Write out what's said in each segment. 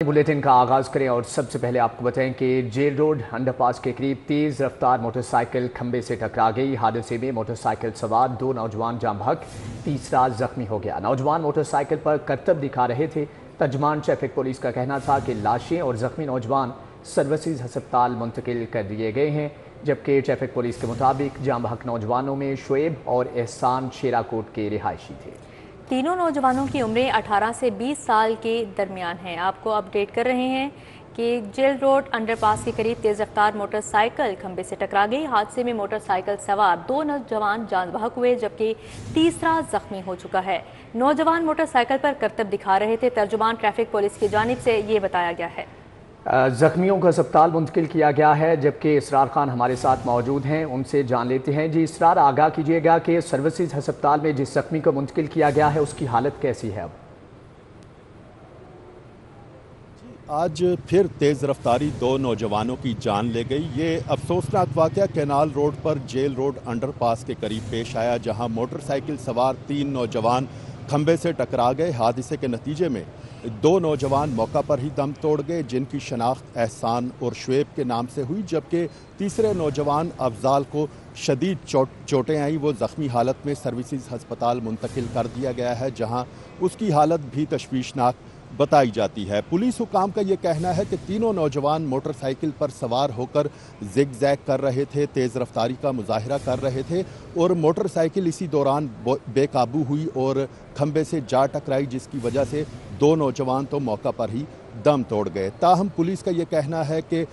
Bulletin का आगाज करें और सबसे पहले आपको बताएं कि जेल रोड अंडरपास के करीब तेज रफ्तार मोटरसाइकिल खंबे से टकरा गई। हादसे में मोटरसाइकिल सवार 2 नौजवान जाम बहक, तीसरा जख्मी हो गया। नौजवान मोटरसाइकिल पर करतब दिखा रहे थे। तर्जमान ट्रैफिक पुलिस का कहना था कि लाशें और जख्मी नौजवान सर्विसेज अस्पताल मुंतकिल कर दिए गए हैं, जबकि ट्रैफिक पुलिस के मुताबिक जाम बहक नौजवानों में शुएब और एहसान शेराकोट के रिहायशी थे। तीनों नौजवानों की उम्रें 18 से 20 साल के दरमियान हैं। आपको अपडेट कर रहे हैं कि जेल रोड अंडरपास के करीब तेज रफ्तार मोटरसाइकिल खंबे से टकरा गई। हादसे में मोटरसाइकिल सवार 2 नौजवान जान बहक हुए, जबकि तीसरा जख्मी हो चुका है। नौजवान मोटरसाइकिल पर करतब दिखा रहे थे। तर्जुमान ट्रैफिक पुलिस की जानिब से ये बताया गया है। जख्मियों को अस्पताल मुंतकिल किया गया है, जबकि इसरार खान हमारे साथ मौजूद हैं, उनसे जान लेते हैं। जी इसरार, आगाह कीजिएगा कि सर्विसेज अस्पताल में जिस जख्मी को मुंतकिल किया गया है उसकी हालत कैसी है? अब आज फिर तेज़ रफ्तारी 2 नौजवानों की जान ले गई। ये अफसोसनाक वाक़या कैनाल रोड पर जेल रोड अंडरपास के करीब पेश आया, जहां मोटरसाइकिल सवार 3 नौजवान खंबे से टकरा गए। हादसे के नतीजे में 2 नौजवान मौका पर ही दम तोड़ गए, जिनकी शनाख्त एहसान और शुएब के नाम से हुई, जबकि तीसरे नौजवान अफजाल को शदीद चोटें आई। वो ज़ख्मी हालत में सर्विसेज अस्पताल मुंतकिल कर दिया गया है, जहां उसकी हालत भी तशवीशनाक बताई जाती है। पुलिस हुकाम का ये कहना है कि तीनों नौजवान मोटरसाइकिल पर सवार होकर जिग जैग कर रहे थे, तेज़ रफ्तारी का मुजाहिरा कर रहे थे और मोटरसाइकिल इसी दौरान बेकाबू हुई और खंबे से जा टकराई, जिसकी वजह से 2 नौजवान तो मौका पर ही दम तोड़ गए। ताहम पुलिस का ये कहना है कि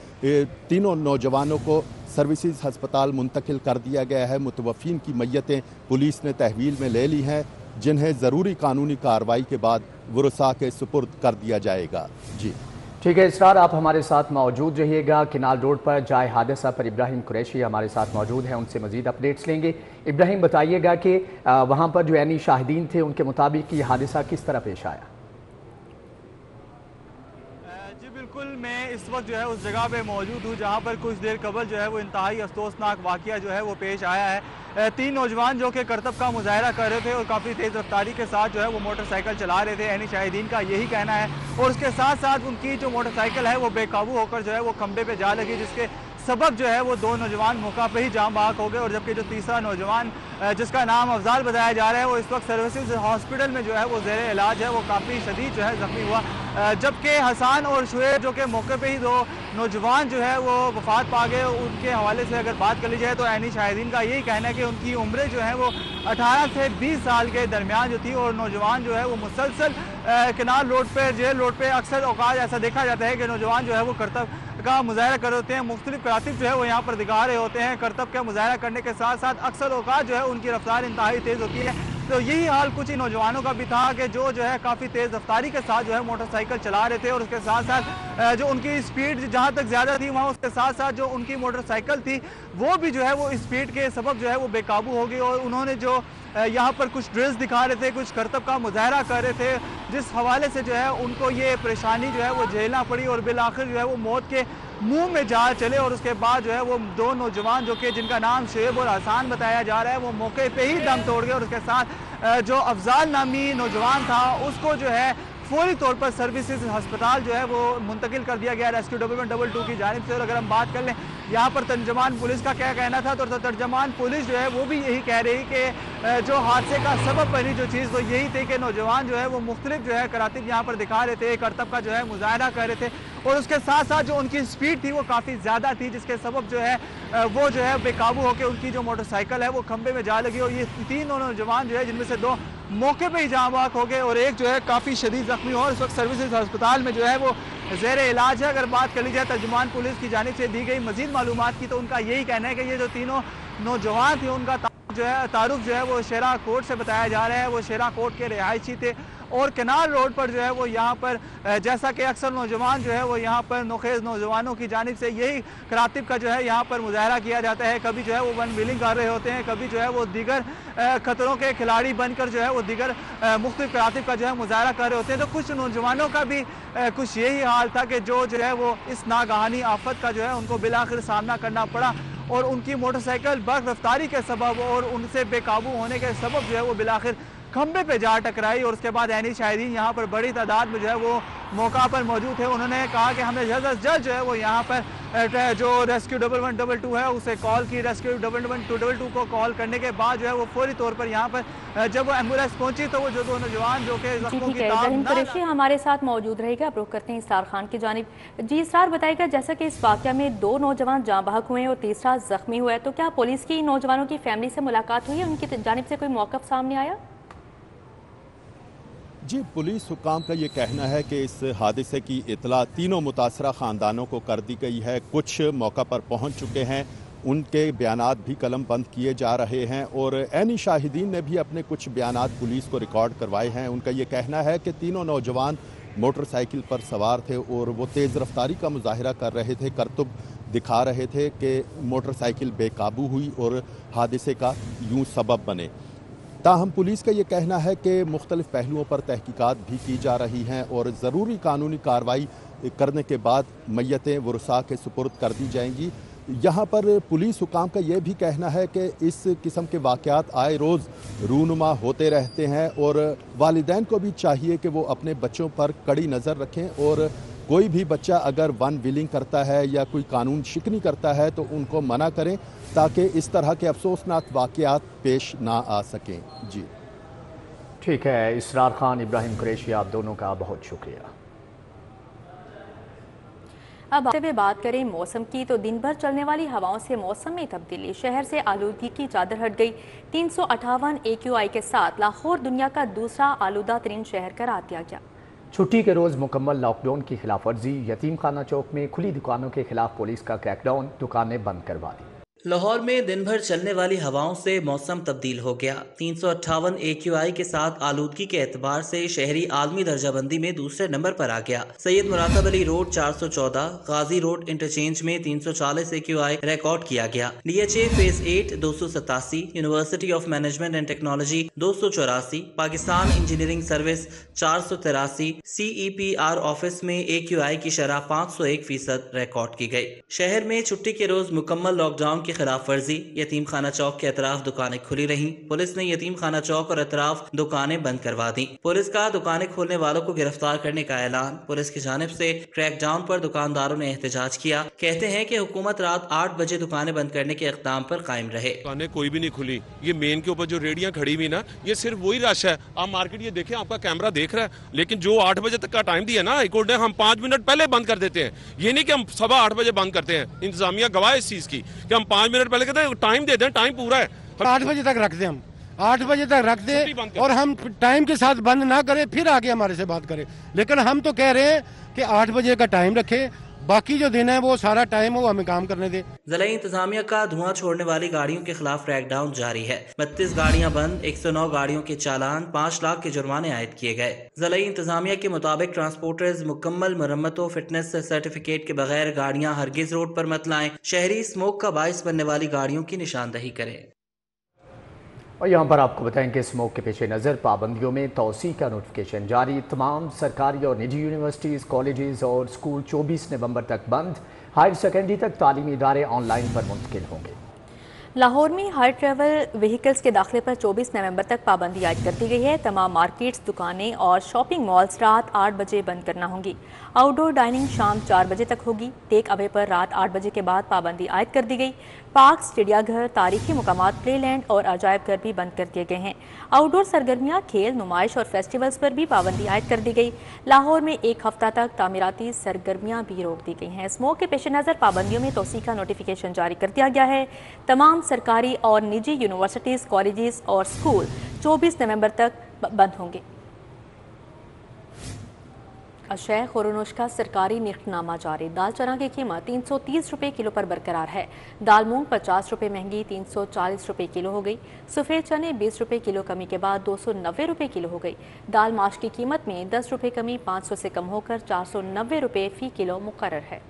तीनों नौजवानों को सर्विसेज अस्पताल मुंतकिल कर दिया गया है। मुतवफ़ीन की मैयतें पुलिस ने तहवील में ले ली हैं, जिन्हें ज़रूरी कानूनी कार्रवाई के बाद वरसा के सुपुर्द कर दिया जाएगा। जी ठीक है इसरार, आप हमारे साथ मौजूद रहिएगा। किनाल रोड पर जाए हादसा पर इब्राहिम कुरैशी हमारे साथ मौजूद हैं, उनसे मजीद अपडेट्स लेंगे। इब्राहिम, बताइएगा कि वहाँ पर जो यानी शाहिदीन थे, उनके मुताबिक ये हादसा किस तरह पेश आया? जी बिल्कुल, मैं इस वक्त जो है उस जगह पे मौजूद हूँ जहाँ पर कुछ देर कबल जो है वो इंतहाई अफसोसनाक वाक़या जो है वो पेश आया है। 3 नौजवान जो कि करतब का मुजाहरा कर रहे थे और काफ़ी तेज़ रफ्तारी के साथ जो है वो मोटरसाइकिल चला रहे थे। यानी शाहिदीन का यही कहना है, और उसके साथ साथ उनकी जो मोटरसाइकिल है वो बेकाबू होकर जो है वो खंबे पे जा लगी, जिसके सबब जो है वो 2 नौजवान मौका पे ही जाम बहक हो गए। और जबकि जो तीसरा नौजवान जिसका नाम अफजाल बताया जा रहा है, वो इस वक्त सर्विसेज हॉस्पिटल में जो है वो ज़ेरे इलाज है, वो काफ़ी शदीद जो है ज़ख्मी हुआ। जबकि हसन और शुएब जो कि मौके पे ही 2 नौजवान जो है वो वफात पा गए। उनके हवाले से अगर बात कर ली जाए तो यानी शाहिदीन का यही कहना है कि उनकी उम्रें जो है वो 18 से 20 साल के दरमियान जो थी, और नौजवान जो है वो मुसलसल किनाल रोड पे, जेल रोड पे अक्सर औकात ऐसा देखा जाता है कि नौजवान जो है वो करतब का मुजाहरा कर रहे होते हैं, मुख्तलिफ करातिब जो है वो यहाँ पर दिखा रहे होते हैं। करतब का मुजाहरा करने के साथ साथ अक्सर औकात जो है उनकी रफ्तार इंतहाई तेज़ होती है। तो यही हाल कुछ ही नौजवानों का भी था कि जो है काफ़ी तेज़ रफ्तारी के साथ जो है मोटरसाइकिल चला रहे थे, और उसके साथ साथ जो उनकी स्पीड जहाँ तक ज़्यादा थी वहाँ, उसके साथ साथ जो उनकी मोटरसाइकिल थी वो भी जो है वो स्पीड के सबब जो है वो बेकाबू हो गई। और उन्होंने जो यहाँ पर कुछ ड्रिल्स दिखा रहे थे, कुछ करतब का मुजाहरा कर रहे थे, जिस हवाले से जो है उनको ये परेशानी जो है वो झेलना पड़ी और बिल आखिर जो है वो मौत के मुंह में जा चले। और उसके बाद जो है वो 2 नौजवान जो कि जिनका नाम शुएब और हसन बताया जा रहा है, वो मौके पे ही दम तोड़ गए। और उसके साथ जो अफजाल नामी नौजवान था उसको जो है फौरी तौर पर सर्विसेज अस्पताल जो है वो मुंतकिल कर दिया गया रेस्क्यू डिपार्टमेंट 22 की जानिब से। और अगर हम बात कर लें यहाँ पर तर्जमान पुलिस का क्या कहना था, तो तर्जमान पुलिस जो है वो भी यही कह रही कि जो हादसे का सबब बनी जो चीज़ वो यही थी कि नौजवान जो है वो मुख्तलिफ जो है करातिब यहाँ पर दिखा रहे थे, करतब का जो है मुजाहरा कर रहे थे, और उसके साथ साथ जो उनकी स्पीड थी वो काफ़ी ज़्यादा थी, जिसके सबब जो है वो जो है बेकाबू होकर उनकी जो मोटरसाइकिल है वो खंबे में जा लगी। और ये 3 नौजवान जो है जिनमें से 2 मौके पे ही जाम बहक हो गए और एक जो है काफ़ी शदीद ज़ख्मी हो, और इस वक्त सर्विसेज अस्पताल में जो है वो ज़ेरे इलाज है। अगर बात कर ली जाए तर्जुमान पुलिस की जानिब से दी गई मजीद मालूमात की, तो उनका यही कहना है कि ये जो तीनों नौजवान थे उनका जो है तारुफ जो है वो शेरा कोट से बताया जा रहा है, वो शेरा कोट के रिहायशी थे। और कैनाल रोड पर जो है वो यहाँ पर जैसा कि अक्सर नौजवान जो है वो यहाँ पर नौखेज़ नौजवानों की जानिब से यही करातिब का जो है यहाँ पर मुजाहरा किया जाता है। कभी जो है वो वन व्हीलिंग कर रहे होते हैं, कभी जो है वो दीगर खतरों के खिलाड़ी बनकर जो है वो दीगर मुख्तलिफ करातिब का जो है मुजाहरा कर रहे होते हैं। तो कुछ नौजवानों का भी कुछ यही हाल था कि जो है वो इस नागहानी आफत का जो है उनको बिलाखिर सामना करना पड़ा, और उनकी मोटरसाइकिल बर्फ रफ्तारी के सबब और उनसे बेकाबू होने के सबब जो है वो बिलाखिर खंबे पे जा टकराई और उसके बाद ऐनी शाहिदीन यहाँ पर बड़ी तादाद में जो है वो मौका पर मौजूद थे। उन्होंने कहा कि हमें जल्द अज जल्द जो है वो यहाँ पर जो रेस्क्यू 1122 है उसे कॉल की। रेस्क्यू 1122 को कॉल करने के बाद जो है वो फौरी तौर पर यहाँ पर जब वो एम्बुलेंस पहुंची तो वो जो दो नौजवान जो कि जख्मों की ज़हीन कुरैशी हमारे साथ मौजूद रहेगा। अब रुख करते हैं इसरार खान की जानिब। जी इसरार, बताएगा जैसा कि इस वाक़या में 2 नौजवान जाँ बहक हुए और तीसरा जख्मी हुआ है, तो क्या पुलिस की नौजवानों की फैमिली से मुलाकात हुई है, उनकी जानिब से कोई मौक़िफ़ सामने आया? जी, पुलिस हुकाम का ये कहना है कि इस हादसे की इतला तीनों मुतासरा ख़ानदानों को कर दी गई है। कुछ मौका पर पहुंच चुके हैं, उनके बयानात भी कलम बंद किए जा रहे हैं और ऐनी शाहिदीन ने भी अपने कुछ बयानात पुलिस को रिकॉर्ड करवाए हैं। उनका ये कहना है कि तीनों नौजवान मोटरसाइकिल पर सवार थे और वो तेज़ रफ्तारी का मुजाहिरा कर रहे थे, करतब दिखा रहे थे कि मोटरसाइकिल बेकाबू हुई और हादसे का यूँ सबब बने। ताहम पुलिस का ये कहना है कि मुख्तलिफ पहलुओं पर तहकीकात भी की जा रही हैं और ज़रूरी कानूनी कार्रवाई करने के बाद मैयतें वरसा के सुपुर्द कर दी जाएंगी। यहाँ पर पुलिस हुकाम का ये भी कहना है कि इस किस्म के वाक़यात आए रोज़ रूनुमा होते रहते हैं और वालिदैन को भी चाहिए कि वो अपने बच्चों पर कड़ी नज़र रखें और कोई भी बच्चा अगर वन विलिंग करता है या कोई कानून शिकनी करता है तो उनको मना करें ताकि इस तरह के अफसोसनाक वाक़यात पेश ना आ सकें। जी ठीक है, इसरार खान, इब्राहिम कुरैशी, आप दोनों का बहुत शुक्रिया। अब बात करें मौसम की, तो दिन भर चलने वाली हवाओं से मौसम में तब्दीली, शहर से आलूदगी की चादर हट गई। 358 AQI के साथ लाहौर दुनिया का दूसरा आलूदा तरीन शहर करार दिया गया। छुट्टी के रोज़ मुकम्मल लॉकडाउन की खिलाफ वर्जी, यतीम खाना चौक में खुली दुकानों के खिलाफ पुलिस का क्रैकडाउन, दुकानें बंद करवा दी। लाहौर में दिन भर चलने वाली हवाओं से मौसम तब्दील हो गया। 358 AQI के साथ आलूदगी के एतबार से शहरी आलमी दर्जाबंदी में दूसरे नंबर पर आ गया। सैयद मुराकब अली रोड 414, गाजी रोड इंटरचेंज में 340 AQI रिकॉर्ड किया गया। DHA phase 8 287, university of management and technology 284, Pakistan engineering service 483, CEPR office में AQI की शरह 501% रिकॉर्ड की गई। शहर में छुट्टी के रोज मुकम्मल लॉकडाउन की खिलाफ वर्जी, यतीम खाना चौक के अतराफ दुकानें खुली रहीं। पुलिस ने यतीम खाना चौक और अतराफ दुकानें बंद करवा दी। पुलिस का दुकानें खोलने वालों को गिरफ्तार करने का ऐलान। पुलिस की जानिब से क्रैकडाउन पर दुकानदारों ने एहतजाज किया। कहते हैं कि हुकूमत रात 8 बजे दुकानें बंद करने के इक़दाम पर कायम रहे। दुकानें कोई भी नहीं खुली। ये मेन के ऊपर जो रेडियां खड़ी हुई ना, ये सिर्फ वही रश है। आप मार्केट ये देखें, आपका कैमरा देख रहा है, लेकिन जो 8 बजे तक का टाइम दिया ना हाईकोर्ट ने, हम 5 मिनट पहले बंद कर देते हैं। ये नहीं कि हम 8:15 बजे बंद करते हैं। इंतजामिया गवाह है इस चीज की कि हम 5 मिनट पहले कहते हैं टाइम देते हैं, टाइम पूरा है। 8 बजे तक रखते हम, 8 बजे तक रख दे और हम टाइम के साथ बंद ना करें, फिर आगे हमारे से बात करें। लेकिन हम तो कह रहे हैं कि 8 बजे का टाइम रखे, बाकी जो दिन है वो सारा टाइम वो हमें काम करने दे। जिला इंतजामिया का धुआं छोड़ने वाली गाड़ियों के खिलाफ क्रैकडाउन जारी है। 32 गाड़ियां बंद, 109 गाड़ियों के चालान, 5 लाख के जुर्माने आयद किए गए। जिला इंतजामिया के मुताबिक ट्रांसपोर्टर्स मुकम्मल मरम्मत व फिटनेस सर्टिफिकेट के बगैर गाड़ियां हरगिज रोड पर मत लाएं। शहरी स्मोक का बाइस बनने वाली गाड़ियों की निशानदही करें। और यहाँ पर आपको बताएं कि स्मोक के पेश नज़र पाबंदियों में तौसी का नोटिफिकेशन जारी। तमाम सरकारी और निजी यूनिवर्सिटीज़, कॉलेजेस और स्कूल 24 नवंबर तक बंद। हायर सेकेंडरी तक तालीमी इदारे ऑनलाइन पर मुंतकिल होंगे। लाहौर में हर ट्रैवल व्हीकल्स के दाखिले पर 24 नवंबर तक पाबंदी आयद कर दी गई है। तमाम मार्केट्स, दुकानें और शॉपिंग मॉल्स रात 8 बजे बंद करना होंगी। आउटडोर डाइनिंग शाम 4 बजे तक होगी। टेक अवे पर रात 8 बजे के बाद पाबंदी आयद कर दी गई। पार्क, चिड़ियाघर, तारीखी मुकामात, प्ले लैंड और अजायब घर भी बंद कर दिए गए हैं। आउटडोर सरगर्मियाँ, खेल, नुमाइश और फेस्टिवल्स पर भी पाबंदी आयद कर दी गई। लाहौर में 1 हफ्ता तक तामीराती सरगर्मियाँ भी रोक दी गई हैं। स्मोक के पेश नज़र पाबंदियों में तोसी का नोटिफिकेशन जारी कर दिया गया है। तमाम सरकारी और निजी यूनिवर्सिटीज़, कॉलेजेस और स्कूल 24 नवंबर तक बंद होंगे। शेख और अनुश का सरकारी निर्खनामा जारी। दाल चना की कीमत 330 रुपये किलो पर बरकरार है। दाल मूंग 50 रुपये महंगी 340 रुपये किलो हो गई। सफ़ेद चने 20 रुपये किलो कमी के बाद 290 रुपये किलो हो गई। दाल माश की कीमत में 10 रुपये कमी 500 से कम होकर 490 रुपये फ़ी किलो मुकर्रर है।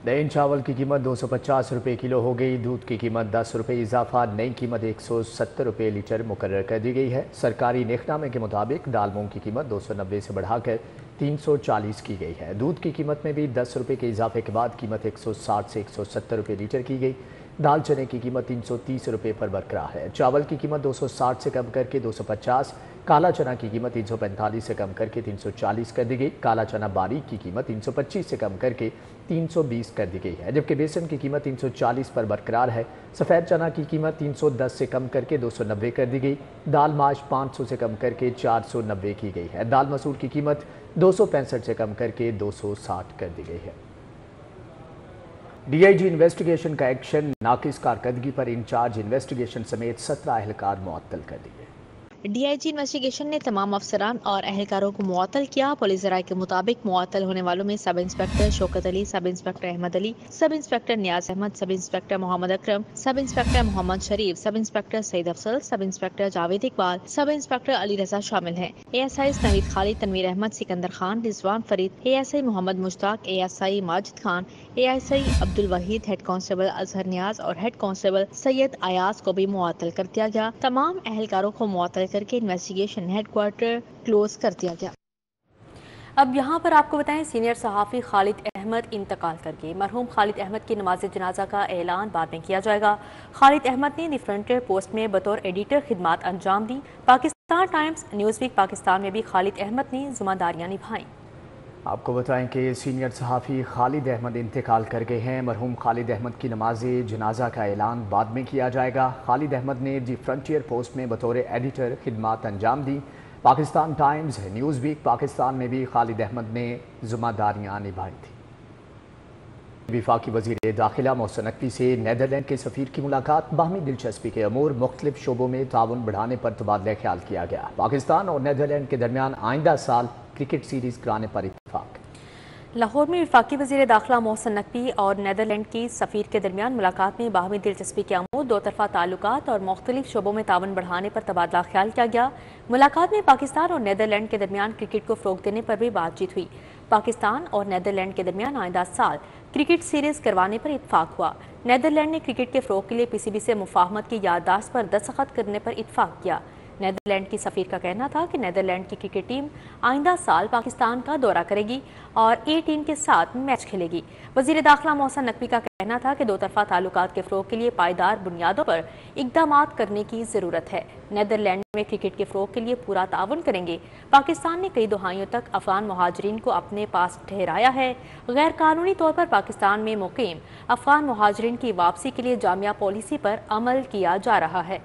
नईन चावल की कीमत 250 रुपये किलो हो गई। दूध की कीमत 10 रुपये इजाफा, नई कीमत 170 रुपये लीटर मुकर्रर कर दी गई है। सरकारी नेकनामे के मुताबिक दाल मूंग की कीमत 290 से बढ़ाकर 340 की गई है। दूध की कीमत में भी 10 रुपये के इजाफे के बाद कीमत 160 से 170 रुपये लीटर की गई। दाल चने की कीमत 330 रुपये पर बरकरार है। चावल की कीमत 260 से कम करके 250, काला चना की कीमत 345 से कम करके 340 कर दी गई। काला चना बारीक की कीमत 325 से कम करके 320 कर दी गई है, जबकि बेसन की कीमत 340 पर बरकरार है। सफ़ेद चना की कीमत 310 से कम करके 290 कर दी गई। दाल माश 500 से कम करके 490 की गई है। दाल मसूर की कीमत 265 से कम करके 260 कर दी गई है। डीआईजी इन्वेस्टिगेशन का एक्शन, नाकिस कारकर्दगी पर इंचार्ज इन्वेस्टिगेशन समेत 17 अहलकार मुअत्तल कर दिए। डीआईजी इन्वेस्टिगेशन ने तमाम अफसरान और अहलकारों को मुअत्तल किया। पुलिस राय के मुताबिक मुअत्तल होने वालों में sub inspector Shaukat Ali, sub inspector Ahmad Ali, sub inspector नियाज Ahmad, sub inspector Mohammad Akram, sub inspector Mohammad शरीफ, sub inspector Saeed Afsal, sub inspector Javed Iqbal, sub inspector Ali Raza शामिल हैं। ASI Naveed Khalid, Tanveer Ahmed, Sikandar Khan, Rizwan Fareed, ASI Mohammad Mushtaq, ASI Majid Khan, ASI Abdul Waheed, head constable Azhar Niaz और हेड कांस्टेबल सैयद अयाज को भी मुअत्तल कर दिया गया। तमाम अहलकारों को मुअत्तल करके इन्वेस्टिगेशन हेडक्वार्टर क्लोज कर दिया गया। अब यहाँ पर आपको बताएं, सीनियर सहाफ़ी खालिद अहमद इंतकाल कर गए। मरहूम खालिद अहमद की नमाज जनाजा का ऐलान बाद में किया जाएगा। खालिद अहमद ने द फ्रंटियर पोस्ट में बतौर एडिटर खिदमात अंजाम दी। पाकिस्तान टाइम्स, न्यूज़वीक पाकिस्तान में भी खालिद अहमद ने जिम्मेदारियाँ निभाई। आपको बताएं कि सीनियर सहाफ़ी खालिद अहमद इंतकाल कर गए हैं। मरहूम खालिद अहमद की नमाज जनाजा का ऐलान बाद में किया जाएगा। खालिद अहमद ने दी फ्रंटियर पोस्ट में बतौर एडिटर खिदमात अंजाम दी। Pakistan Times, Newsweek Pakistan में भी खालिद अहमद ने जिम्मेदारियाँ निभाई थी। वफाकी वज़ीर दाखिला मोहसिन नकवी से नीदरलैंड के सफ़ीर की मुलाकात। बाहमी दिलचस्पी के अमूर मुख्तलिफ शोबों में ताउन बढ़ाने पर तबादला ख्याल किया गया। पाकिस्तान और नीदरलैंड के दरमियान आइंदा साल क्रिकेट सीरीज कराने पर इत्तेफाक। लाहौर में वफाकी वज़ीर दाखिला मोहसिन नकवी और नीदरलैंड की सफ़ीर के दरमियान मुलाकात में बाहमी दिलचस्पी के अमूर, दो तरफ़ा ताल्लुकात और मुख्तलिफ शोबों में ताउन बढ़ाने पर तबादला ख्याल किया गया। मुलाकात में पाकिस्तान और नीदरलैंड के दरमियान क्रिकेट को फ़रोग़ देने पर भी बातचीत हुई। पाकिस्तान और नीदरलैंड के दरमियान आइंदा साल क्रिकेट सीरीज़ करवाने पर इत्तेफाक हुआ। नीदरलैंड ने क्रिकेट के फ़रोग़ के लिए पीसीबी से मुफाहमत की याददाश्त पर दस्तखत करने पर इत्तेफाक किया। नीदरलैंड की सफ़ीर का कहना था कि नीदरलैंड की क्रिकेट टीम आइंदा साल पाकिस्तान का दौरा करेगी और ए टीम के साथ मैच खेलेगी। वज़ीर दाखिला मोहसिन नकवी का कहना था कि दो तरफ़ा ताल्लुकात के फ़रोग़ के लिए पायदार बुनियादों पर इक़दामात करने की ज़रूरत है। नीदरलैंड में क्रिकेट के फ़रोग़ के लिए पूरा ताउन करेंगे। पाकिस्तान ने कई दहाइयों तक अफ़गान मुहाजिरीन को अपने पास ठहराया है। गैर कानूनी तौर पर पाकिस्तान में मुक़ीम अफ़गान मुहाजिरीन की वापसी के लिए जामिया पॉलिसी पर अमल किया जा रहा है।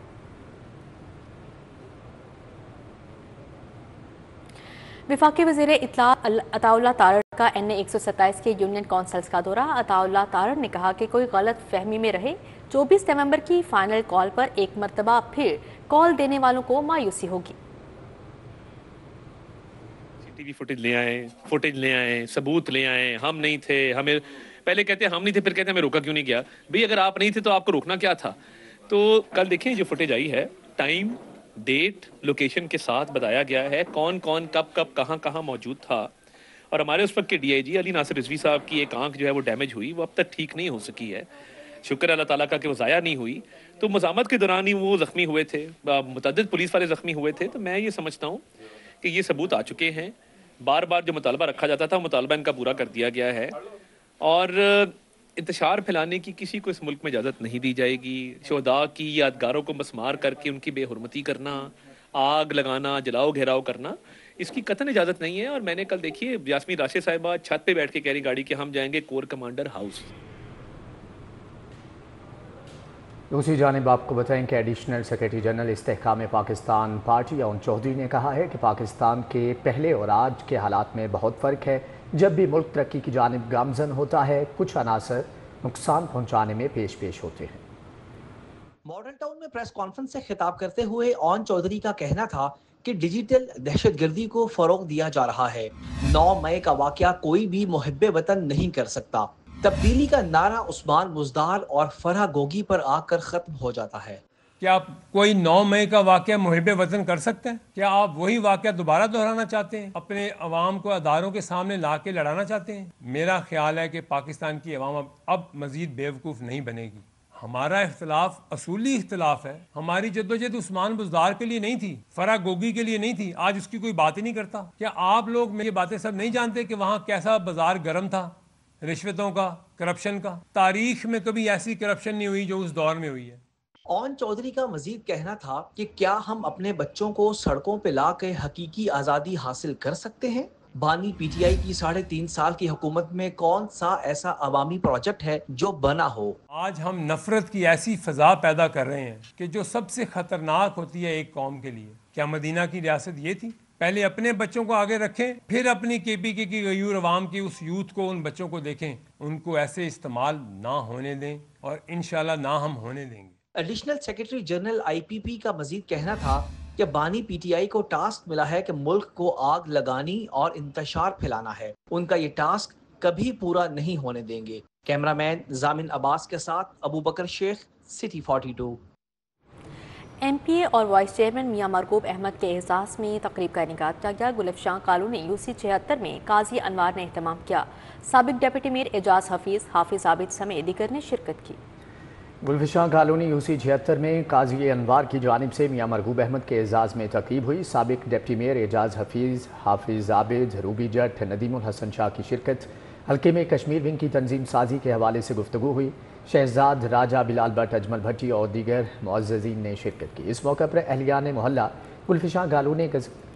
वफाकी वज़ीर इत्तला अताउल्लाह तारड़ का NA 127 के यूनियन काउंसिल्स का दौरा। अताउल्लाह तारड़ ने कहा कि कोई गलत फहमी में रहे, 24 नवंबर की फाइनल कॉल पर एक मरतबा फिर कॉल देने वालों को मायूसी होगी। सीसीटीवी फुटेज ले आए, सबूत ले आए। हम नहीं थे, हमें पहले कहते हम नहीं थे, फिर कहते हमें रोका क्यों नहीं गया। भाई अगर आप नहीं थे तो आपको रोकना क्या था। तो कल देखिए जो फुटेज आई है, टाइम, डेट, लोकेशन के साथ बताया गया है कौन कौन कब कब कहां कहां मौजूद था। और हमारे उस वक्त के डीआईजी अली नासिर रिजवी साहब की एक आंख जो है वो डैमेज हुई, वो अब तक ठीक नहीं हो सकी है। शुक्र अल्लाह ताला का कि वो ज़ाया नहीं हुई। तो मज़ामत के दौरान ही वो ज़ख्मी हुए थे, मुतअद्दिद पुलिस वाले ज़ख्मी हुए थे। तो मैं ये समझता हूँ कि ये सबूत आ चुके हैं। बार बार जो मुतालबा रखा जाता था, मुतालबा इनका पूरा कर दिया गया है। और इंतशार फैलाने की किसी को इस मुल्क में इजाज़त नहीं दी जाएगी। शोहदा की यादगारों को मसमार करके उनकी बेहुरमती करना, आग लगाना, जलाओ घेराव करना, इसकी कतई इजाज़त नहीं है। और मैंने कल देखिए यास्मीन राशिद साहिबा छत पे बैठ के कह रही गाड़ी कि हम जाएंगे कोर कमांडर हाउस। दूसरी जानिब आपको बताएं कि additional secretary general Istehkam Pakistan party Awn Chaudhry ने कहा है कि पाकिस्तान के पहले और आज के हालात में बहुत फ़र्क है। जब भी मुल्क तरक्की की जानिब गामजन होता है, कुछ अनासर नुकसान पहुँचाने में पेश होते हैं। मॉडर्न टाउन में प्रेस कॉन्फ्रेंस से खिताब करते हुए अवन चौधरी का कहना था कि डिजिटल दहशतगर्दी को फरोग दिया जा रहा है। 9 मई का वाकया कोई भी मुहिब्बे वतन नहीं कर सकता। तब्दीली का नारा उस्मान बुज़दार और फरहा गोगी पर आकर खत्म हो जाता है। क्या कोई 9 मई का वाकया मुहिब्बे वतन कर सकता है? क्या आप वही वाकया दोबारा दोहराना चाहते हैं? अपने अवाम को अदारों के सामने ला के लड़ाना चाहते हैं? मेरा ख्याल है कि पाकिस्तान की अवाम अब मजीद बेवकूफ़ नहीं बनेगी। हमारा इख्तलाफ असूली इख्तलाफ है। हमारी जद्दोजहद उस्मान बुज़दार के लिए नहीं थी, फरहा गोगी के लिए नहीं थी। आज उसकी कोई बात ही नहीं करता। क्या आप लोग ये बातें सब नहीं जानते कि वहाँ कैसा बाजार गर्म था? रिश्वतों का, करप्शन का। तारीख में कभी ऐसी करप्शन नहीं हुई जो उस दौर में हुई है। ओन चौधरी का मजीद कहना था कि क्या हम अपने बच्चों को सड़कों पे ला के हकीकी आज़ादी हासिल कर सकते हैं? बानी पीटीआई की 3.5 साल की हुकूमत में कौन सा ऐसा अवामी प्रोजेक्ट है जो बना हो? आज हम नफरत की ऐसी फजा पैदा कर रहे हैं कि जो सबसे खतरनाक होती है एक कौम के लिए। क्या मदीना की रियासत ये थी? पहले अपने बच्चों को आगे रखें, फिर अपनी केपीके की गयूर अवाम की उस यूथ को, उन बच्चों को देखें। उनको ऐसे इस्तेमाल ना होने दें और इंशाल्लाह ना हम होने देंगे। एडिशनल सेक्रेटरी जनरल आईपीपी का मजीद कहना था कि बानी पीटीआई को टास्क मिला है कि मुल्क को आग लगानी और इंतशार फैलाना है। उनका ये टास्क कभी पूरा नहीं होने देंगे। कैमरामैन जामिन अब्बास के साथ अबू बकर शेख, सिटी 42। एमपीए और वाइस चेयरमैन मियां मरगूब अहमद के एहसास में तकरीब का इनेकाद किया गया। गुलफशान कॉलोनी यूसी 76 में काजी अनवार ने एहतमाम किया। साबिक डिप्टी मेयर एजाज हफीज, हाफिज आबिद समेत दीगर ने शिरकत की। गुलफशान कॉलोनी यूसी 76 में काजी अनवार की जानिब से मियां मरगूब अहमद के एजाज़ में तकरीब हुई। साबिक डिप्टी मेयर एजाज हफीज, हाफिज आबिद, रूबी जट, नदीमुल हसन शाह की शिरकत। हल्के में कश्मीर विंग की तंजीम साजी के हवाले से गुफ्तगू हुई। शहजाद राजा बिलाल भट्ट, अजमल भट्टी और दीगर मुअज़्ज़ज़ीन ने शिरकत की। इस मौके पर अहलियान मोहल्ला गुलफशान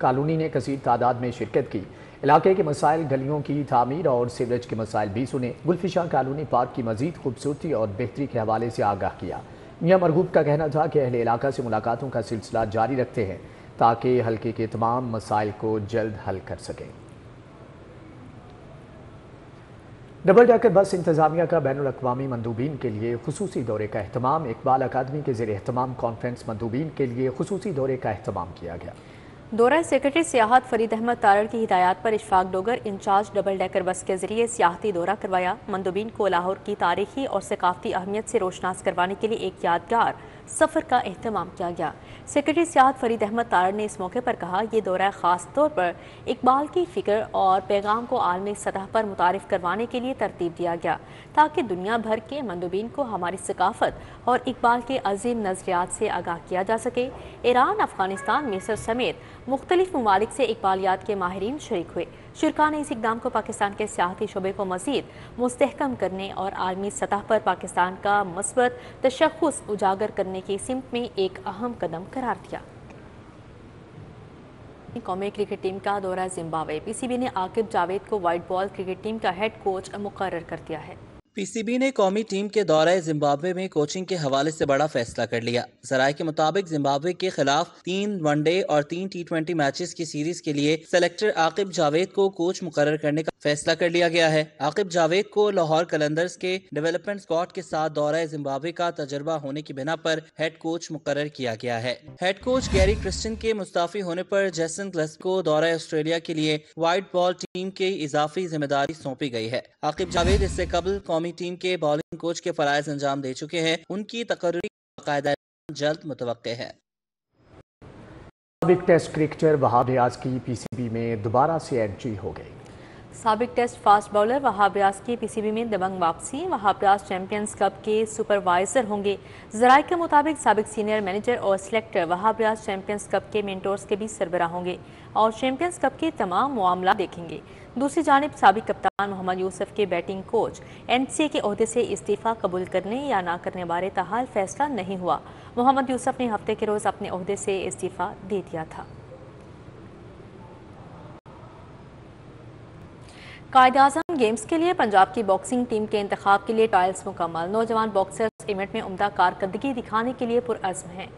कॉलोनी ने कसीर तादाद में शिरकत की। इलाके के मसाइल, गलियों की तामीर और सीवरेज के मसाइल भी सुने। गुलफशान कॉलोनी पार्क की मजीद खूबसूरती और बेहतरी के हवाले से आगाह किया। मियां मरगूब का कहना था कि अहले इलाका से मुलाकातों का सिलसिला जारी रखते हैं ताकि हल्के के तमाम मसाइल को जल्द हल कर सकें। डबल डेकर बस इंतजामिया का बैनुल-अक़वामी मंदूबीन के लिए खुसूसी दौरे का अहतमाम। इकबाल अकादमी के ज़ेर एहतमाम कॉन्फ्रेंस मंदूबीन के लिए खुसूसी दौरे का अहतमाम किया गया। दौरा सेक्रेटरी सियाहत फरीद अहमद तारड़ की हिदायत पर Ishfaq Dogar incharge double decker bus के जरिए सियाहती दौरा करवाया। मंदूबीन को लाहौर की तारीखी और सकाफती अहमियत से रोशनास करवाने के लिए एक यादगार सफ़र का एहतमाम किया गया। सेक्रेटरी सियाहत फरीद अहमद तारड़ ने इस मौके पर कहा, ये दौरा ख़ास तौर पर इकबाल की फ़िक्र और पैगाम को आलमी सतह पर मुतारिफ करवाने के लिए तरतीब दिया गया ताकि दुनिया भर के मंदूबीन को हमारी सकाफत और इकबाल के अजीम नज़रियात से आगाह किया जा सके। ईरान, अफगानिस्तान, मिस्र समेत मुख्तलिफ ममालिक से इकबालियात के माहिरीन शरीक हुए। शुरका ने इस इक़दाम को पाकिस्तान के सियाहती शोबे को मज़ीद मुस्तहकम करने और आलमी सतह पर पाकिस्तान का मस्बत तशख़्ख़ुस उजागर करने की सिमत में एक अहम कदम करार दिया। कौमी क्रिकेट टीम का दौरा जिम्बाब्वे। पीसीबी ने आकिब जावेद को वाइट बॉल क्रिकेट टीम का हेड कोच मुकर्रर कर दिया है। पीसीबी ने कौमी टीम के दौरे जिम्बाब्वे में कोचिंग के हवाले से बड़ा फैसला कर लिया। ज़राए के मुताबिक जिम्बाब्वे के खिलाफ 3 वनडे और 3 टी20 मैचेस की सीरीज के लिए सेलेक्टर आकिब जावेद को कोच मुकर्रर करने का फैसला कर लिया गया है। आकिब जावेद को लाहौर कलंदर्स के डेवलपमेंट स्क्वाड के साथ दौरा जिम्बाब्वे का तजर्बा होने की बिना पर हेड कोच मुकर्रर किया गया है। हेड कोच गैरी क्रिस्टन के मुस्ताफी होने पर जेसन ग्लस्को को दौरा ऑस्ट्रेलिया के लिए वाइट बॉल टीम की इजाफी जिम्मेदारी सौंपी गई है। आकिब जावेद इससे कबल कौमी टीम के बॉलिंग कोच के फराइज अंजाम दे चुके हैं। उनकी तकर्री बाकायदा जल्द मुतवक्के है। साबिक टेस्ट क्रिकेटर वहाब रियाज की पीसीबी में दोबारा से एंट्री हो गई। साबिक test fast bowler Wahab Riaz की पीसीबी में दबंग वापसी। वहाब रियाज चैंपियंस कप के सुपरवाइजर होंगे। ज़राए के मुताबिक साबिक सीनियर मैनेजर और selector Wahab Riaz champions cup के मेंटोर्स के भी सरबराह होंगे और चैंपियंस कप के तमाम मामला देखेंगे। दूसरी जानिब साबिक कप्तान मोहम्मद यूसुफ के बैटिंग कोच एनसीए के ओहदे से इस्तीफ़ा कबूल करने या ना करने बारे ताहाल फैसला नहीं हुआ। मोहम्मद यूसुफ ने हफ्ते के रोज़ अपने ओहदे से इस्तीफ़ा दे दिया था। कायद-ए-आज़म गेम्स के लिए पंजाब की बॉक्सिंग टीम के इंतखाब के लिए ट्रायल्स मुकम्मल। नौजवान बॉक्सर्स इवेंट में उम्दा कारकर्दगी दिखाने के लिए पुरअज़्म हैं।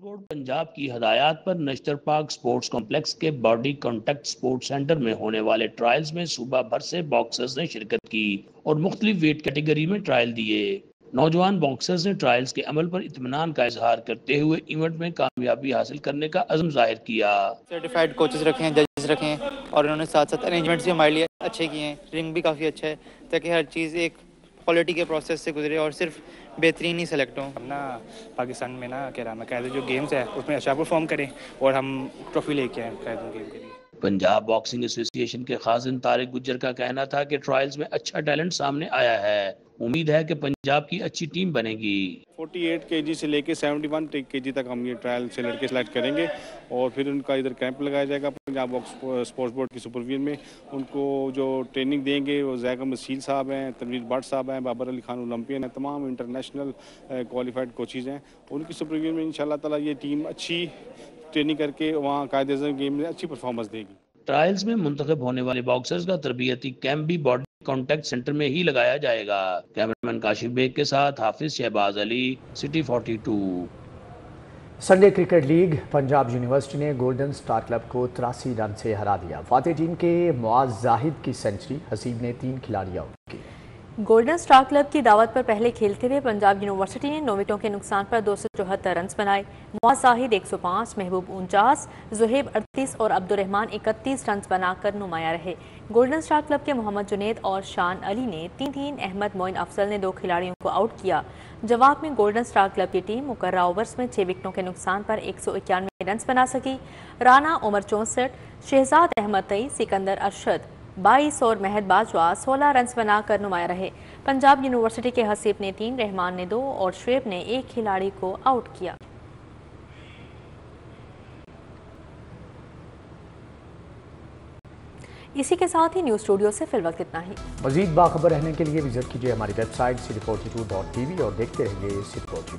बोर्ड पंजाब की हदायत पर नश्तर पार्क स्पोर्ट्स कॉम्प्लेक्स के बॉडी कॉन्टैक्ट स्पोर्ट्स सेंटर में होने वाले ट्रायल्स में सूबा भर से बॉक्सर्स ने शिरकत की और मुख्तलिफ वेट कैटेगरी में ट्रायल दिए। नौजवान बॉक्सर्स ने ट्रायल्स के अमल पर इत्मीनान का इजहार करते हुए इवेंट में कामयाबी हासिल करने का अज़्म जाहिर किया। सर्टिफाइड कोचेस रखे हैं, जजेस रखे हैं और उन्होंने साथ साथ अरेंजमेंट्स भी हमारे लिए अच्छे किए हैं। रिंग भी काफ़ी अच्छा है ताकि हर चीज़ एक क्वालिटी के प्रोसेस से गुजरे और सिर्फ बेहतरीन ही सेलेक्ट हों। हम ना पाकिस्तान में ना क्या नाम है कायदे जो गेम्स है उसमें अच्छा परफॉर्म करें और हम ट्रॉफी लेके आए कायदों गेम के लिए। पंजाब बॉक्सिंग एसोसिएशन के खाजिन तारिक गुज्जर का कहना था कि ट्रायल्स में अच्छा टैलेंट सामने आया है। उम्मीद है कि पंजाब की अच्छी टीम बनेगी। 48 kg سے لے کے 71 kg تک ہم یہ ٹرائل سے لڑکے سلیکٹ کریں گے اور پھر ان کا ادھر کیمپ لگایا جائے گا پنجاب اسپورٹس بورڈ کی سپرویژن میں. ان کو جو ٹریننگ دیں گے وہ ذائقہ مسیل صاحب ہیں, تنویر بٹ صاحب ہیں, بابر علی خان اولمپئن ہیں, تمام انٹرنیشنل کوالیفائڈ کوچز ہیں. ان کی سپرویژن میں انشاءاللہ تعالی یہ ٹیم اچھی ٹریننگ کر کے وہاں قائد اعظم گیم میں اچھی پرفارمنس دے گی. ٹرائلز میں منتخب ہونے والے باکسرز کا تربیتی کیمپ بھی باڈی کانٹیکٹ سینٹر میں ہی لگایا جائے گا. کیمرمین کاشف بیگ کے ساتھ Hafiz Shahbaz Ali, City 42. Sunday cricket league Punjab University نے گولڈن سٹار کلب کو 83 رن سے ہرا دیا. فاتح ٹیم کے معاذ زاہد کی سنچری, حسیب نے 3 کھلاڑی آؤٹ کی. گولڈن سٹار کلب کی دعوت پر پہلے کھیلتے ہوئے پنجاب یونیورسٹی نے 9 وکٹوں کے نقصان پر 274 رنز بنائے. معاذ زاہد 105, محبوب 49, زہیب 38 اور عبد الرحمان 31 رنز بنا کر نمایاں رہے. گولڈن سٹار کلب کے محمد جنید اور شان علی نے 3-3, احمد معین افضل نے 2 کھلاڑیوں کو آؤٹ کیا. جواب میں گولڈن سٹار کلب کی ٹیم مقررہ اوورز میں 6 وکٹوں کے نقصان پر 191 رنز بنا سکی. رانا عمر 64, شہزاد احمد 23, سکندر ارشد 22 اور مہد باجوہ 16 رنز بنا کر نمایاں رہے. پنجاب یونیورسٹی کے حسیب نے 3, رحمان نے 2 اور شعیب نے 1 کھلاڑی کو آؤٹ کیا. اسی کے ساتھ ہی نیوز اسٹوڈیو سے فی الوقت اتنا ہی. مزید باخبر رہنے کے لیے وزٹ کیجیے ہماری ویب سائٹ city42.tv اور دیکھتے رہیے city42.